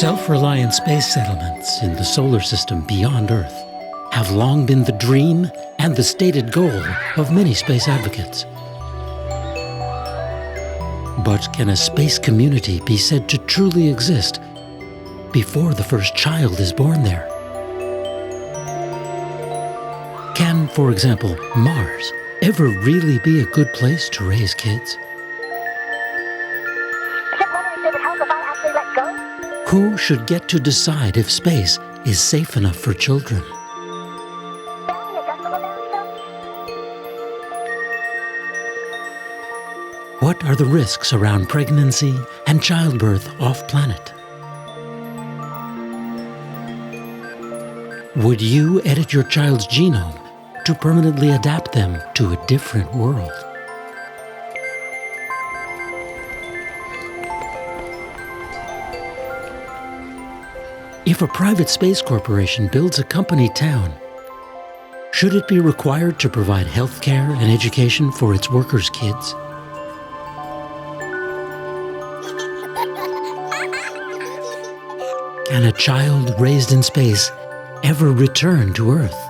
Self-reliant space settlements in the solar system beyond Earth have long been the dream and the stated goal of many space advocates. But can a space community be said to truly exist before the first child is born there? Can, for example, Mars ever really be a good place to raise kids? Who should get to decide if space is safe enough for children? What are the risks around pregnancy and childbirth off-planet? Would you edit your child's genome to permanently adapt them to a different world? If a private space corporation builds a company town, should it be required to provide health care and education for its workers' kids? Can a child raised in space ever return to Earth?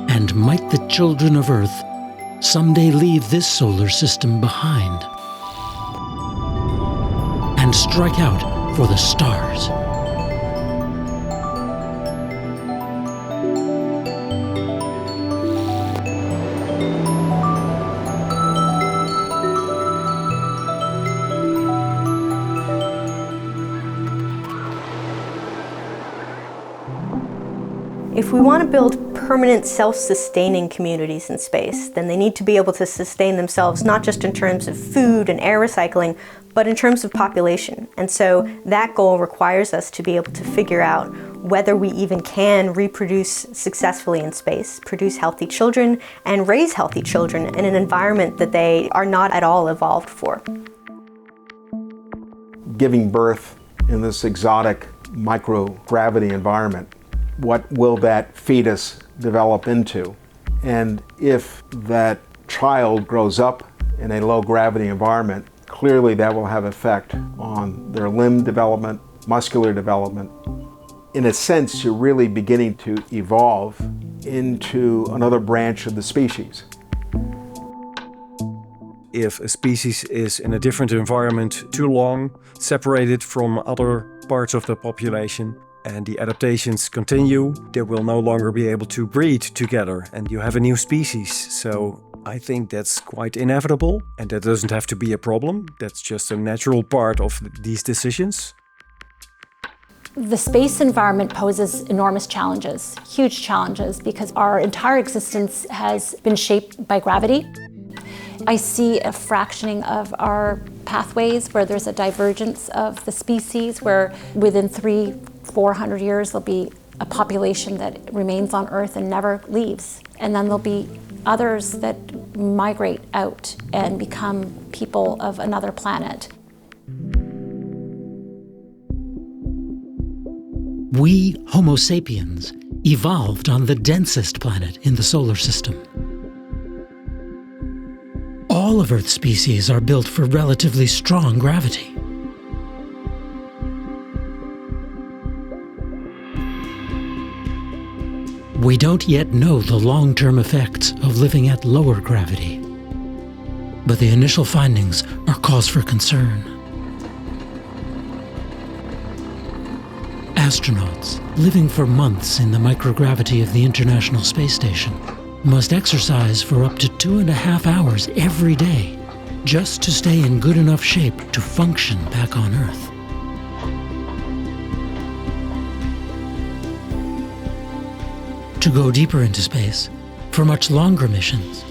And might the children of Earth someday leave this solar system behind and strike out for the stars? If we want to build permanent self-sustaining communities in space, then they need to be able to sustain themselves not just in terms of food and air recycling, but in terms of population. And so that goal requires us to be able to figure out whether we even can reproduce successfully in space, produce healthy children, and raise healthy children in an environment that they are not at all evolved for. Giving birth in this exotic microgravity environment, what will that fetus develop into? And if that child grows up in a low gravity environment, clearly that will have effect on their limb development, muscular development. In a sense, you're really beginning to evolve into another branch of the species. If a species is in a different environment too long, separated from other parts of the population, and the adaptations continue, they will no longer be able to breed together and you have a new species. So I think that's quite inevitable, and that doesn't have to be a problem. That's just a natural part of these decisions. The space environment poses enormous challenges, huge challenges, because our entire existence has been shaped by gravity. I see a fractioning of our pathways where there's a divergence of the species, where within 300-400 years there'll be a population that remains on Earth and never leaves. And then there'll be others that migrate out and become people of another planet. We, Homo sapiens, evolved on the densest planet in the solar system. All of Earth's species are built for relatively strong gravity. We don't yet know the long-term effects of living at lower gravity, but the initial findings are cause for concern. Astronauts living for months in the microgravity of the International Space Station must exercise for up to 2.5 hours every day just to stay in good enough shape to function back on Earth. To go deeper into space, for much longer missions,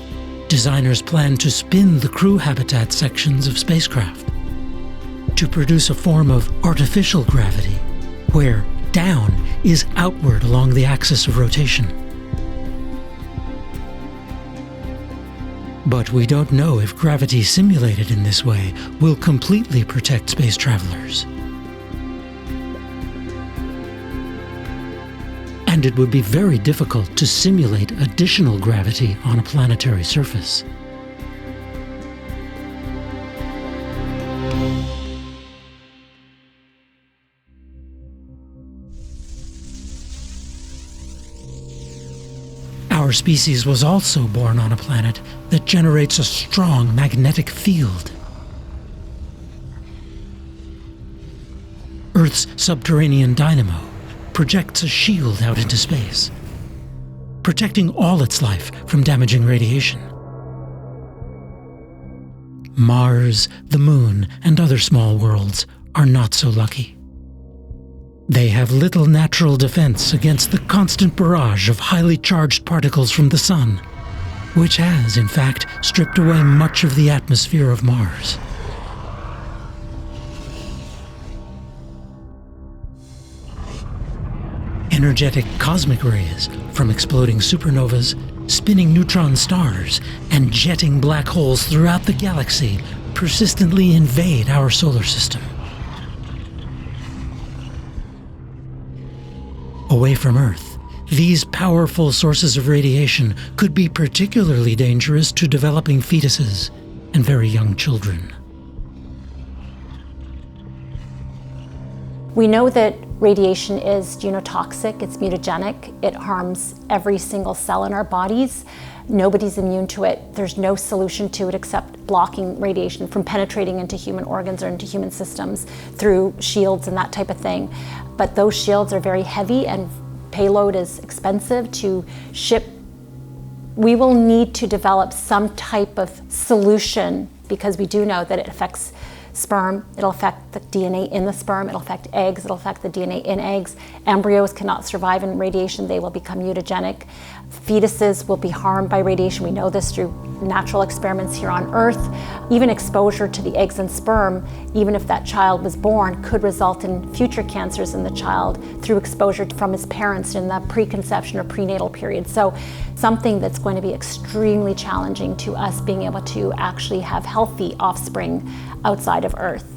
designers plan to spin the crew habitat sections of spacecraft to produce a form of artificial gravity where down is outward along the axis of rotation. But we don't know if gravity simulated in this way will completely protect space travelers. and it would be very difficult to simulate additional gravity on a planetary surface. Our species was also born on a planet that generates a strong magnetic field. Earth's subterranean dynamo projects a shield out into space, protecting all its life from damaging radiation. Mars, the Moon, and other small worlds are not so lucky. They have little natural defense against the constant barrage of highly charged particles from the Sun, which has, in fact, stripped away much of the atmosphere of Mars. Energetic cosmic rays from exploding supernovas, spinning neutron stars, and jetting black holes throughout the galaxy persistently invade our solar system. Away from Earth, these powerful sources of radiation could be particularly dangerous to developing fetuses and very young children. We know that radiation is genotoxic, it's mutagenic, it harms every single cell in our bodies. Nobody's immune to it. There's no solution to it except blocking radiation from penetrating into human organs or into human systems through shields and that type of thing. But those shields are very heavy and payload is expensive to ship. We will need to develop some type of solution because we do know that it affects sperm, it'll affect the DNA in the sperm, it'll affect eggs, it'll affect the DNA in eggs. Embryos cannot survive in radiation, they will become mutagenic. Fetuses will be harmed by radiation. We know this through natural experiments here on Earth. Even exposure to the eggs and sperm, even if that child was born, could result in future cancers in the child through exposure from his parents in the preconception or prenatal period. So something that's going to be extremely challenging to us being able to actually have healthy offspring outside of Earth.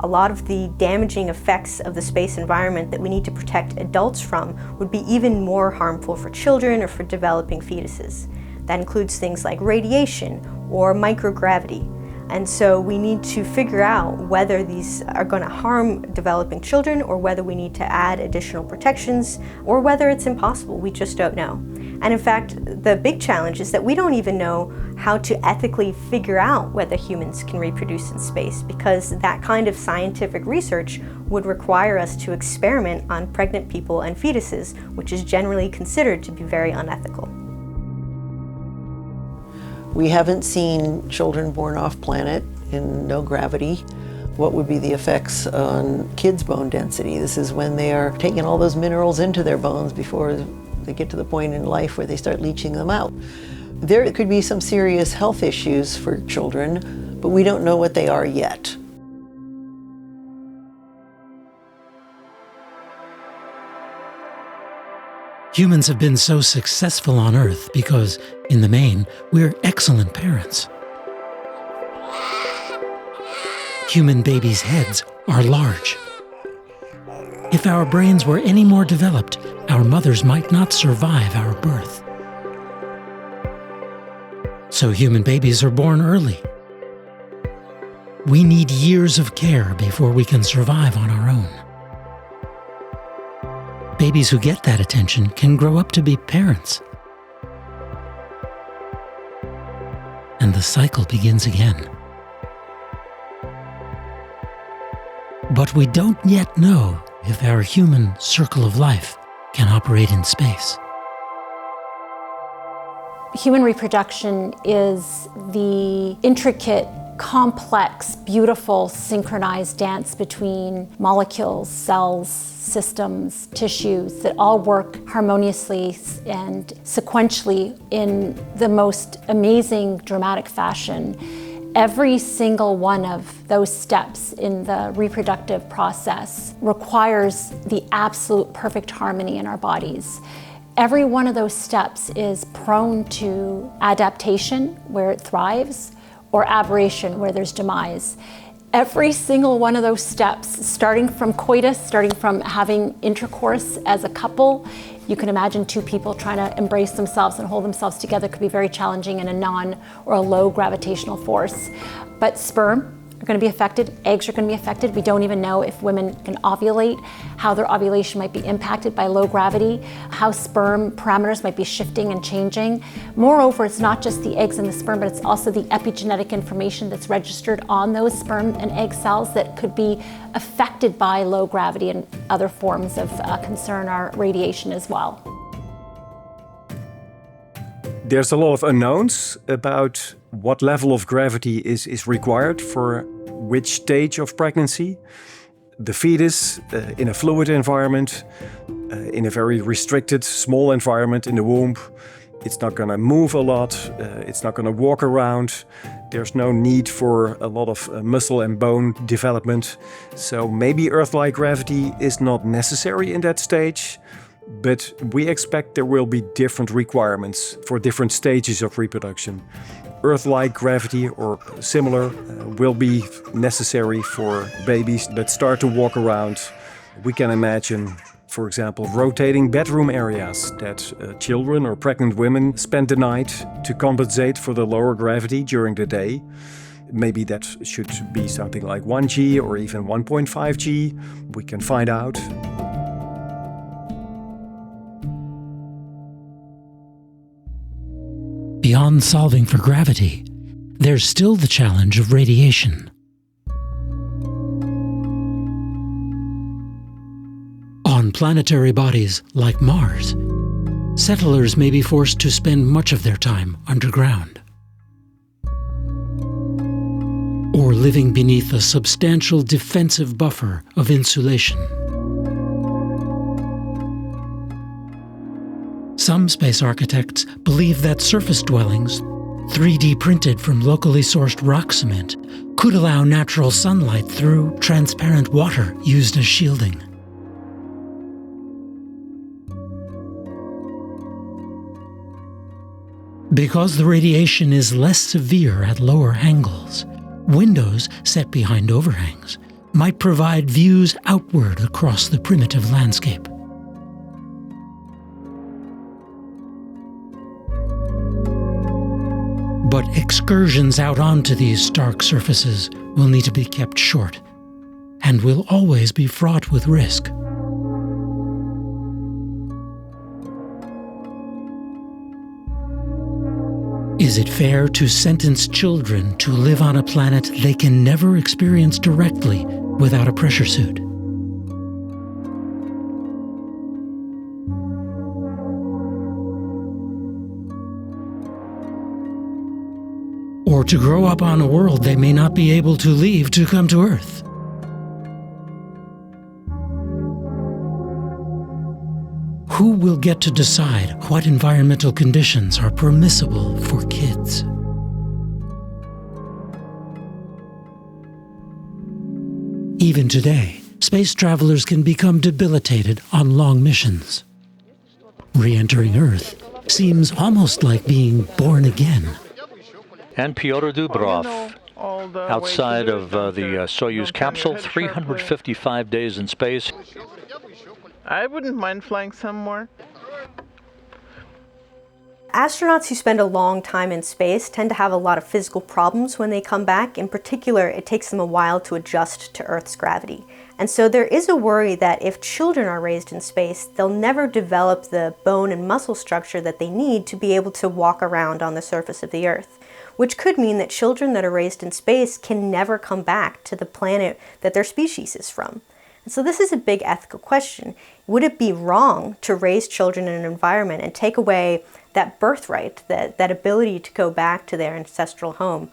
A lot of the damaging effects of the space environment that we need to protect adults from would be even more harmful for children or for developing fetuses. That includes things like radiation or microgravity. And so we need to figure out whether these are going to harm developing children or whether we need to add additional protections or whether it's impossible. We just don't know. And in fact, the big challenge is that we don't even know how to ethically figure out whether humans can reproduce in space, because that kind of scientific research would require us to experiment on pregnant people and fetuses, which is generally considered to be very unethical. We haven't seen children born off planet in no gravity. What would be the effects on kids' bone density? This is when they are taking all those minerals into their bones before they get to the point in life where they start leaching them out. There could be some serious health issues for children, but we don't know what they are yet. Humans have been so successful on Earth because, in the main, we're excellent parents. Human babies' heads are large. If our brains were any more developed, our mothers might not survive our birth. So human babies are born early. We need years of care before we can survive on our own. Babies who get that attention can grow up to be parents. And the cycle begins again. But we don't yet know if our human circle of life can operate in space. Human reproduction is the intricate, complex, beautiful, synchronized dance between molecules, cells, systems, tissues that all work harmoniously and sequentially in the most amazing, dramatic fashion. Every single one of those steps in the reproductive process requires the absolute perfect harmony in our bodies. Every one of those steps is prone to adaptation, where it thrives, or aberration, where there's demise. Every single one of those steps, starting from coitus, starting from having intercourse as a couple, you can imagine two people trying to embrace themselves and hold themselves together could be very challenging in a non or a low gravitational force. But sperm are going to be affected, eggs are going to be affected. We don't even know if women can ovulate, how their ovulation might be impacted by low gravity, how sperm parameters might be shifting and changing. Moreover, it's not just the eggs and the sperm, but it's also the epigenetic information that's registered on those sperm and egg cells that could be affected by low gravity, and other forms of concern are radiation as well. There's a lot of unknowns about what level of gravity is required for which stage of pregnancy. The fetus in a fluid environment, in a very restricted, small environment in the womb, it's not going to move a lot, it's not going to walk around, there's no need for a lot of muscle and bone development. So maybe Earth-like gravity is not necessary in that stage. But we expect there will be different requirements for different stages of reproduction. Earth-like gravity or similar will be necessary for babies that start to walk around. We can imagine, for example, rotating bedroom areas that children or pregnant women spend the night to compensate for the lower gravity during the day. Maybe that should be something like 1G or even 1.5G. We can find out. Beyond solving for gravity, there's still the challenge of radiation. On planetary bodies like Mars, settlers may be forced to spend much of their time underground, or living beneath a substantial defensive buffer of insulation. Some space architects believe that surface dwellings, 3D printed from locally sourced rock cement, could allow natural sunlight through transparent water used as shielding. Because the radiation is less severe at lower angles, windows set behind overhangs might provide views outward across the primitive landscape. But excursions out onto these stark surfaces will need to be kept short, and will always be fraught with risk. Is it fair to sentence children to live on a planet they can never experience directly without a pressure suit? Or to grow up on a world they may not be able to leave to come to Earth? Who will get to decide what environmental conditions are permissible for kids? Even today, space travelers can become debilitated on long missions. Re-entering Earth seems almost like being born again. And Pyotr Dubrov, outside of the Soyuz capsule, 355 days in space. I wouldn't mind flying some more. Astronauts who spend a long time in space tend to have a lot of physical problems when they come back. In particular, it takes them a while to adjust to Earth's gravity. And so there is a worry that if children are raised in space, they'll never develop the bone and muscle structure that they need to be able to walk around on the surface of the Earth, which could mean that children that are raised in space can never come back to the planet that their species is from. And so this is a big ethical question. Would it be wrong to raise children in an environment and take away that birthright, that ability to go back to their ancestral home?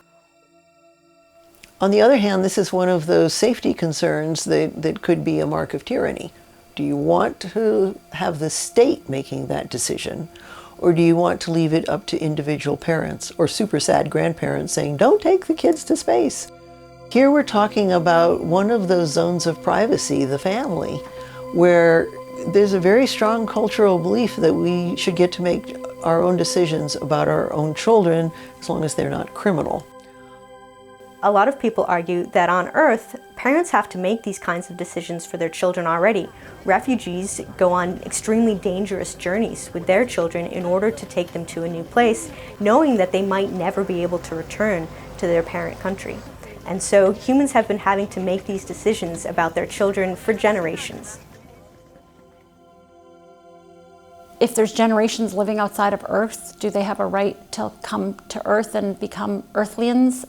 On the other hand, this is one of those safety concerns that could be a mark of tyranny. Do you want to have the state making that decision? Or do you want to leave it up to individual parents or super sad grandparents saying, don't take the kids to space? Here we're talking about one of those zones of privacy, the family, where there's a very strong cultural belief that we should get to make our own decisions about our own children as long as they're not criminal. A lot of people argue that on Earth, parents have to make these kinds of decisions for their children already. Refugees go on extremely dangerous journeys with their children in order to take them to a new place, knowing that they might never be able to return to their parent country. And so humans have been having to make these decisions about their children for generations. If there's generations living outside of Earth, do they have a right to come to Earth and become Earthlians?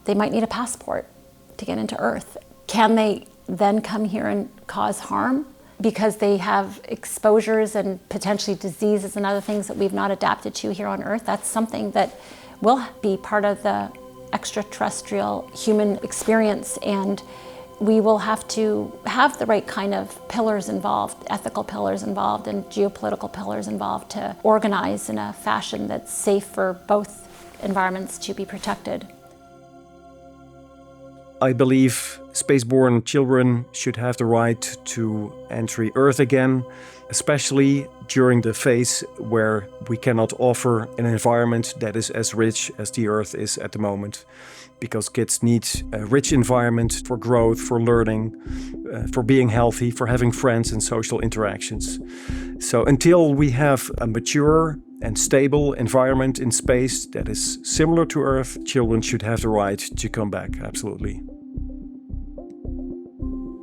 They might need a passport to get into Earth. Can they then come here and cause harm because they have exposures and potentially diseases and other things that we've not adapted to here on Earth? That's something that will be part of the extraterrestrial human experience, and we will have to have the right kind of pillars involved, ethical pillars involved and geopolitical pillars involved to organize in a fashion that's safe for both environments to be protected. I believe spaceborne children should have the right to enter Earth again, especially during the phase where we cannot offer an environment that is as rich as the Earth is at the moment. Because kids need a rich environment for growth, for learning, for being healthy, for having friends and social interactions. So until we have a mature and stable environment in space that is similar to Earth, children should have the right to come back, absolutely.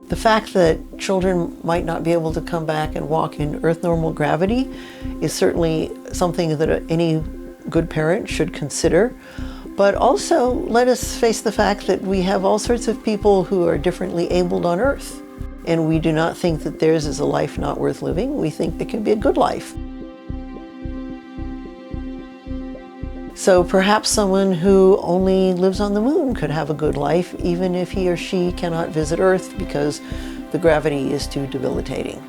The fact that children might not be able to come back and walk in Earth normal gravity is certainly something that any good parent should consider. But also, let us face the fact that we have all sorts of people who are differently abled on Earth. And we do not think that theirs is a life not worth living. We think it can be a good life. So perhaps someone who only lives on the moon could have a good life, even if he or she cannot visit Earth because the gravity is too debilitating.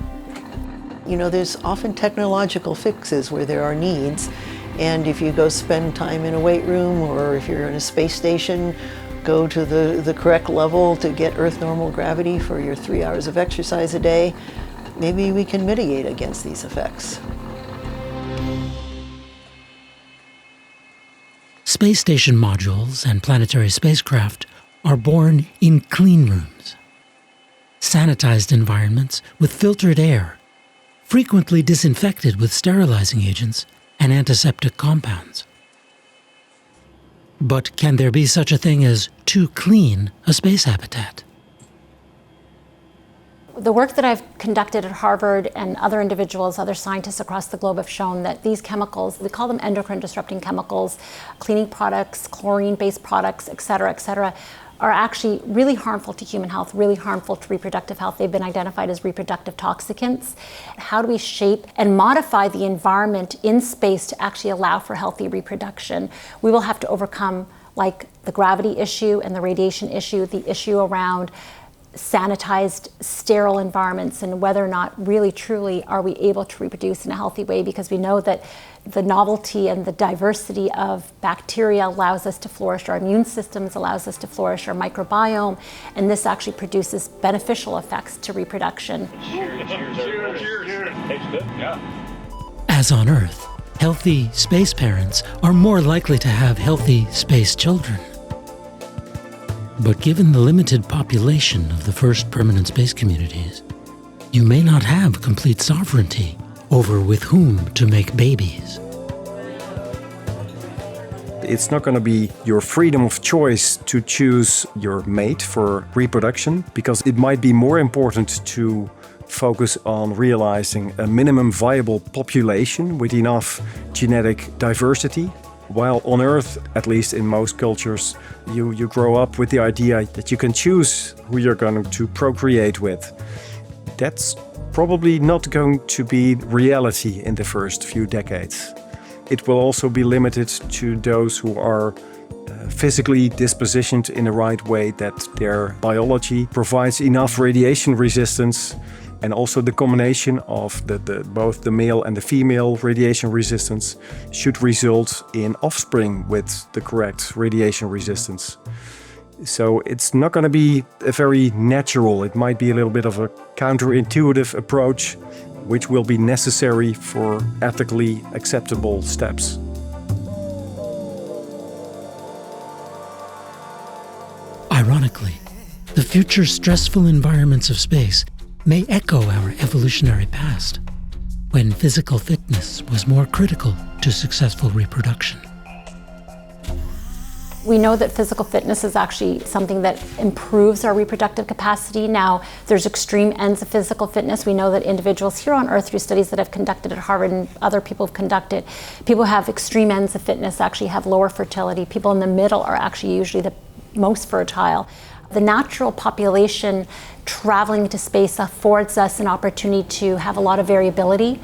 You know, there's often technological fixes where there are needs. And if you go spend time in a weight room, or if you're in a space station, go to the correct level to get Earth normal gravity for your 3 hours of exercise a day, maybe we can mitigate against these effects. Space station modules and planetary spacecraft are born in clean rooms, sanitized environments with filtered air, frequently disinfected with sterilizing agents and antiseptic compounds. But can there be such a thing as too clean a space habitat? The work that I've conducted at Harvard and other individuals, other scientists across the globe have shown that these chemicals, we call them endocrine disrupting chemicals, cleaning products, chlorine-based products, et cetera, are actually really harmful to human health, really harmful to reproductive health. They've been identified as reproductive toxicants. How do we shape and modify the environment in space to actually allow for healthy reproduction? We will have to overcome, like, the gravity issue and the radiation issue, the issue around sanitized, sterile environments, and whether or not really truly are we able to reproduce in a healthy way, because we know that the novelty and the diversity of bacteria allows us to flourish, our immune systems allows us to flourish, our microbiome, and this actually produces beneficial effects to reproduction. Cheers. Tastes good, yeah. As on Earth, healthy space parents are more likely to have healthy space children. But given the limited population of the first permanent space communities, you may not have complete sovereignty over with whom to make babies. It's not going to be your freedom of choice to choose your mate for reproduction, because it might be more important to focus on realizing a minimum viable population with enough genetic diversity. While on Earth, at least in most cultures, you grow up with the idea that you can choose who you're going to procreate with. That's probably not going to be reality in the first few decades. It will also be limited to those who are physically dispositioned in the right way, that their biology provides enough radiation resistance, and also the combination of both the male and the female radiation resistance should result in offspring with the correct radiation resistance. So it's not going to be a very natural, it might be a little bit of a counterintuitive approach, which will be necessary for ethically acceptable steps. Ironically, the future stressful environments of space may echo our evolutionary past, when physical fitness was more critical to successful reproduction. We know that physical fitness is actually something that improves our reproductive capacity. Now, there's extreme ends of physical fitness. We know that individuals here on Earth, through studies that I've conducted at Harvard and other people have conducted, people who have extreme ends of fitness actually have lower fertility. People in the middle are actually usually the most fertile. The natural population traveling into space affords us an opportunity to have a lot of variability.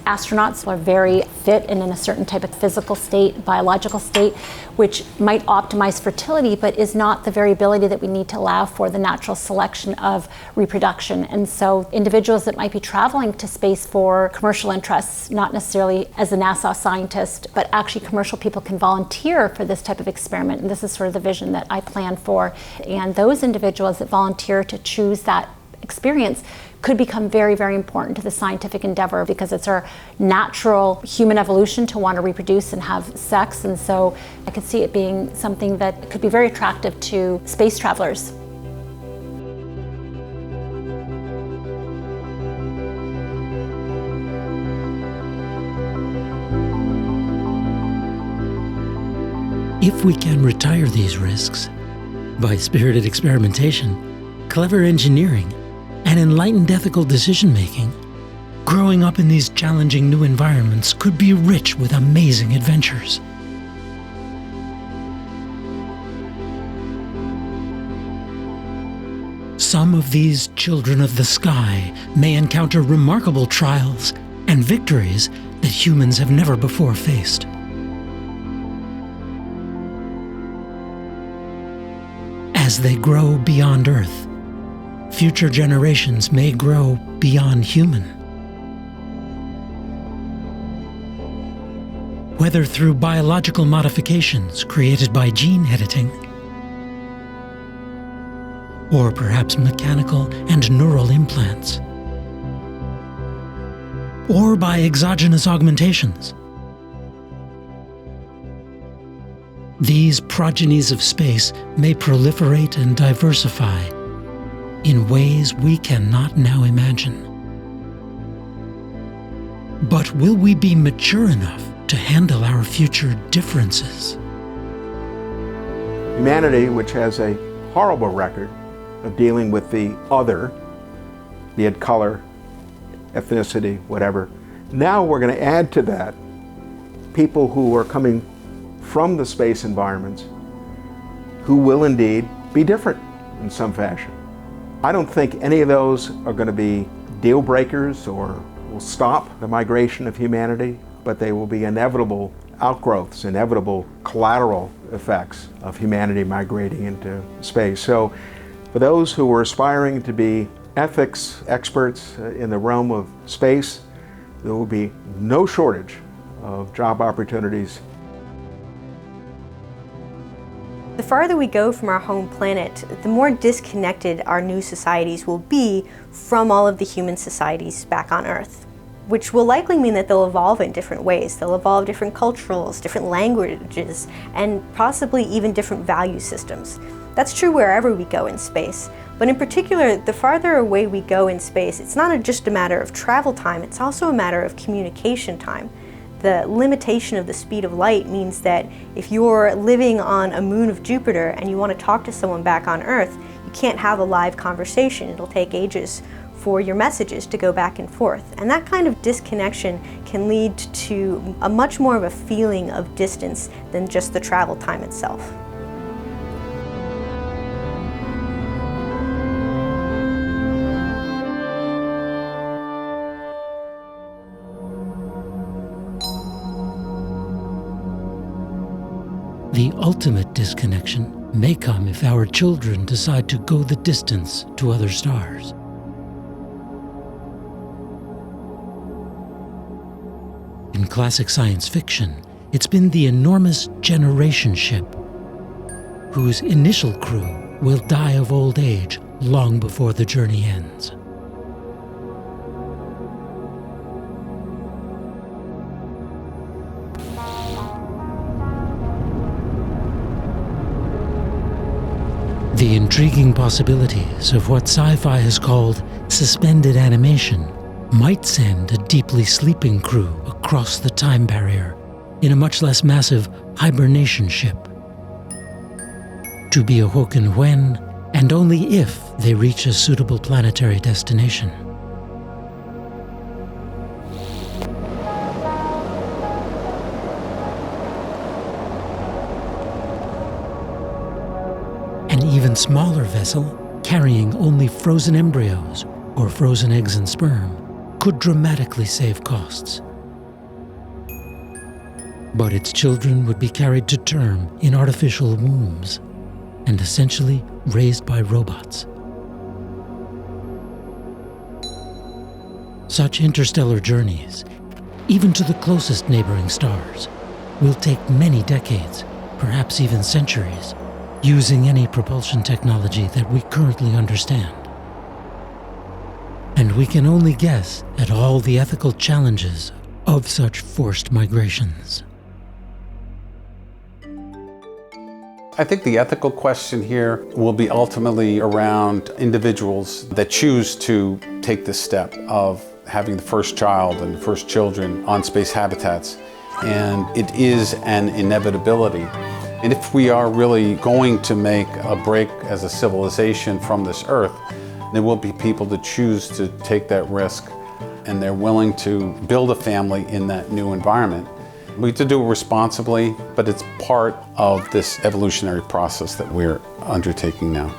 Astronauts are very fit and in a certain type of physical state, biological state, which might optimize fertility, but is not the variability that we need to allow for the natural selection of reproduction. And so individuals that might be traveling to space for commercial interests, not necessarily as a NASA scientist, but actually commercial people can volunteer for this type of experiment. And this is sort of the vision that I plan for. And those individuals that volunteer to choose that experience could become very, very important to the scientific endeavor, because it's our natural human evolution to want to reproduce and have sex. And so I could see it being something that could be very attractive to space travelers. If we can retire these risks by spirited experimentation, clever engineering, and enlightened ethical decision-making, growing up in these challenging new environments could be rich with amazing adventures. Some of these children of the sky may encounter remarkable trials and victories that humans have never before faced. As they grow beyond Earth, future generations may grow beyond human. Whether through biological modifications created by gene editing, or perhaps mechanical and neural implants, or by exogenous augmentations. These progenies of space may proliferate and diversify in ways we cannot now imagine. But will we be mature enough to handle our future differences? Humanity, which has a horrible record of dealing with the other, be it color, ethnicity, whatever, now we're going to add to that people who are coming from the space environments who will indeed be different in some fashion. I don't think any of those are going to be deal breakers or will stop the migration of humanity, but they will be inevitable outgrowths, inevitable collateral effects of humanity migrating into space. So for those who are aspiring to be ethics experts in the realm of space, there will be no shortage of job opportunities. The farther we go from our home planet, the more disconnected our new societies will be from all of the human societies back on Earth, which will likely mean that they'll evolve in different ways. They'll evolve different cultures, different languages, and possibly even different value systems. That's true wherever we go in space. But in particular, the farther away we go in space, it's not just a matter of travel time, it's also a matter of communication time. The limitation of the speed of light means that if you're living on a moon of Jupiter and you want to talk to someone back on Earth, you can't have a live conversation. It'll take ages for your messages to go back and forth. And that kind of disconnection can lead to a much more of a feeling of distance than just the travel time itself. The ultimate disconnection may come if our children decide to go the distance to other stars. In classic science fiction, it's been the enormous generation ship, whose initial crew will die of old age long before the journey ends. The intriguing possibilities of what sci-fi has called suspended animation might send a deeply sleeping crew across the time barrier in a much less massive hibernation ship, to be awoken when and only if they reach a suitable planetary destination. An even smaller vessel, carrying only frozen embryos or frozen eggs and sperm, could dramatically save costs. But its children would be carried to term in artificial wombs and essentially raised by robots. Such interstellar journeys, even to the closest neighboring stars, will take many decades, perhaps even centuries, using any propulsion technology that we currently understand. And we can only guess at all the ethical challenges of such forced migrations. I think the ethical question here will be ultimately around individuals that choose to take this step of having the first child and the first children on space habitats. And it is an inevitability. And if we are really going to make a break as a civilization from this Earth, there will be people that choose to take that risk, and they're willing to build a family in that new environment. We have to do it responsibly, but it's part of this evolutionary process that we're undertaking now.